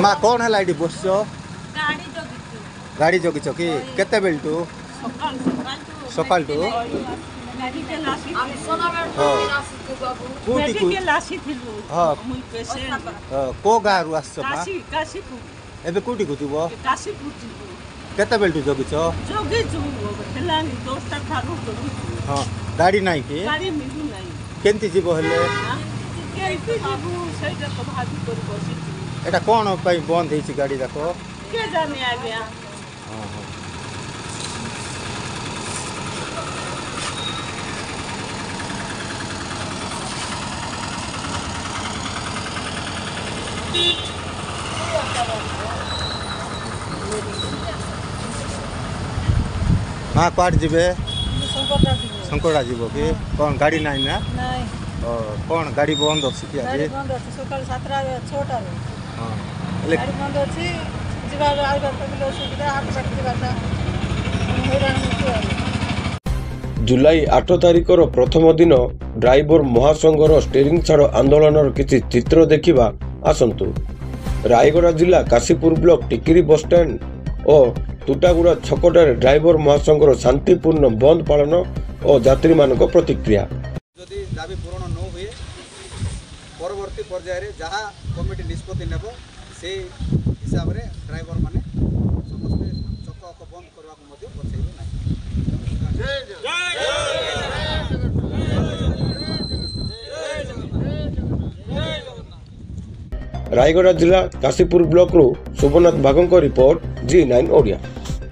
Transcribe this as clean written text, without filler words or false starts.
माँ कौन है लाइट बस गाड़ी जगिच कि केते बेलटू सकाल टू को गाँव एबे कोठी को जीव केते बेलटू जगिच हाँ गाड़ी नाई कि केंती जीव हेले एटा कौन बंद है गाड़ी जाक हाँ पार्ट जीवे शंकरा जीव कि कौन गाड़ी नाई ना कौन गाड़ी बंद अच्छी कि आज सकाल 7टा 6टा गाड़ी बंद अच्छी जुलाई 8 तारिखर प्रथम दिन ड्राइवर महासंघर स्टेरिंग छाड़ आंदोलन किसी चित्र देखा आसतु। रायगड़ा जिला काशीपुर ब्लॉक टिकिरी बस स्टैंड और तुटागुड़ा छकटार ड्राइवर महासंघर शांतिपूर्ण बंद पालन और यात्री मान प्रतिक्रिया जदि दाबी पूरण न हुए परवर्ती पर्याय जहाँ कमिटी निष्पत्ति नेब से हिसाब से ड्राइवर माने समस्ते चक बंद करने पछेबे ना। रायगड़ा जिला काशीपुर ब्लॉक रू सुबनाथ बागों रिपोर्ट G9 ओडिया।